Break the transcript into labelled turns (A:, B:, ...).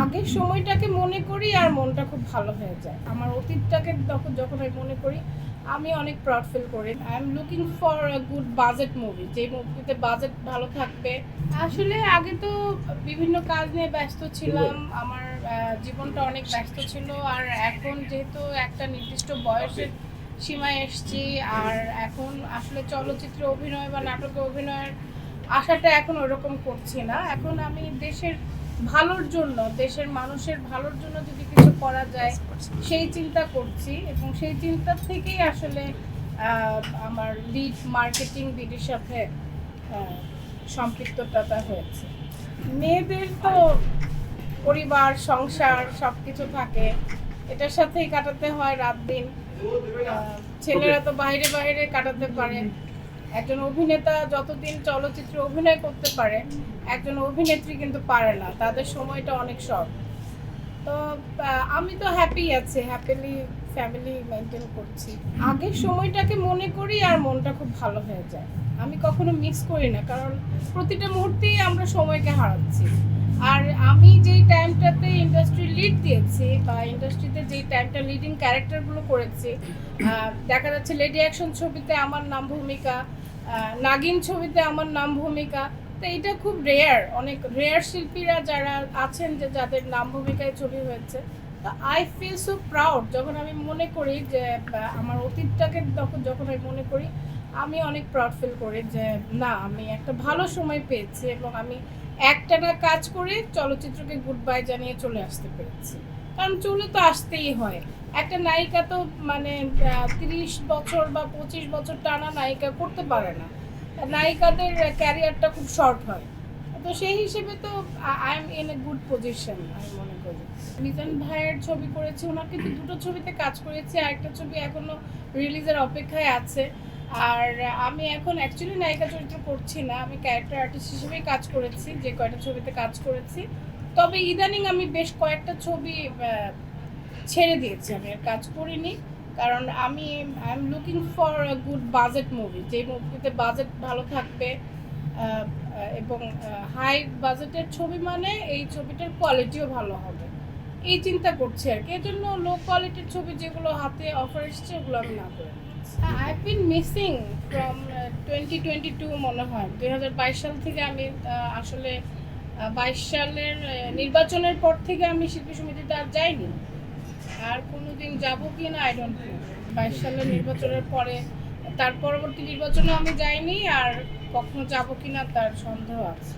A: আগের সময়টাকে মনে করি আর মনটা খুব ভালো হয়ে যায়। আমার অতীতটাকে যখন আমি মনে করি আমি অনেক প্রাউড ফিল করি। I am looking for a good budget movie, যে মুভিতে বাজেট ভালো থাকবে। আসলে আগে তো বিভিন্ন কাজ নিয়ে ব্যস্ত ছিলাম, আমার জীবনটা অনেক ব্যস্ত ছিল। আর এখন যেহেতু একটা নির্দিষ্ট বয়সের সীমায় এসেছি, আর এখন আসলে চলচ্চিত্রে অভিনয় বা নাটকে অভিনয়ের আশাটা এখন ওরকম করছি না। এখন আমি দেশের ভালোর জন্য, দেশের মানুষের ভালোর জন্য যদি কিছু করা যায় সেই চিন্তা করছি, এবং সেই চিন্তা থেকেই আসলে আমার লিড মার্কেটিং বিডির সাথে আহ, সম্পৃক্ততা হয়েছে। মেয়েদের তো পরিবার, সংসার সব কিছু থাকে, এটার সাথেই কাটাতে হয় রাত দিন। ছেলেরা তো বাইরে বাইরে কাটাতে পারে, একজন অভিনেতা যতদিন চলচ্চিত্রে অভিনয় করতে পারে একজন অভিনেত্রী কিন্তু পারে না, তাদের সময়টা অনেক শর্ট। তো আমি তো হ্যাপি আছি, হ্যাপিলি ফ্যামিলি মেনটেন করছি। আগের সময়টাকে মনে করি আর মনটা খুব ভালো হয়ে যায়। আমি কখনো মিস করি না, কারণ প্রতিটা মুহূর্তেই আমরা সময়কে হারাচ্ছি। আর আমি যেই টাইমটাতে ইন্ডাস্ট্রি লিড দিয়েছি, বা ইন্ডাস্ট্রিতে যেই টাইমটা লিডিং ক্যারেক্টারগুলো করেছি, দেখা যাচ্ছে লেডি অ্যাকশন ছবিতে আমার নাম ভূমিকা, নাগিন ছবিতে আমার নাম ভূমিকা। তো এটা খুব রেয়ার, অনেক রেয়ার শিল্পীরা যারা আছেন যে যাদের নাম ভূমিকায় ছবি হয়েছে। তো আই ফিল সো প্রাউড যখন আমি মনে করি যে আমার অতীতটাকে যখন আমি মনে করি আমি অনেক প্রাউড ফিল করি যে না, আমি একটা ভালো সময় পেয়েছি, এবং আমি একটানা কাজ করে চলচ্চিত্রকে গুড বাই জানিয়ে চলে আসতে পেরেছি। কারণ চলে তো আসতেই হয়। একটা নায়িকা তো মানে 30 বছর বা 25 বছর টানা নায়িকা করতে পারে না, নায়িকাদের ক্যারিয়ারটা খুব শর্ট হয়। তো সেই হিসেবে তো I am in a good position আমি মনে করি। মিজান ভাইয়ের ছবি করেছি, ওনার কিন্তু দুটো ছবিতে কাজ করেছি, আরেকটা ছবি এখনো রিলিজের অপেক্ষায় আছে। আর আমি এখন অ্যাকচুয়ালি নায়িকা চরিত্র করছি না, আমি ক্যারেক্টার আর্টিস্ট হিসেবেই কাজ করেছি যে কয়টা ছবিতে কাজ করেছি। তবে ইদানিং আমি বেশ কয়েকটা ছবি ছেড়ে দিয়েছি, আমি আর কাজ করিনি। কারণ আমি I am looking for a good budget movie, যে মুভিতে বাজেট ভালো থাকবে, এবং হাই বাজেটের ছবি মানে এই ছবিটার কোয়ালিটিও ভালো হবে, এই চিন্তা করছি আর কি। এর জন্য লো কোয়ালিটির ছবি যেগুলো হাতে অফার এসছে ওগুলো আমি না করে আই বিন মিসিং ফ্রম 2022, মনে হয় 2022 সাল থেকে আমি আসলে 22 সালের নির্বাচনের পর থেকে আমি শিল্পী সমিতিতে আর যাইনি। আর কোনোদিন যাবো কি না আই ডোন্ট নো। 22 সালের নির্বাচনের পরে তার পরবর্তী নির্বাচনে আমি যাইনি, আর কখনো যাবো কিনা তার সন্দেহ আছে।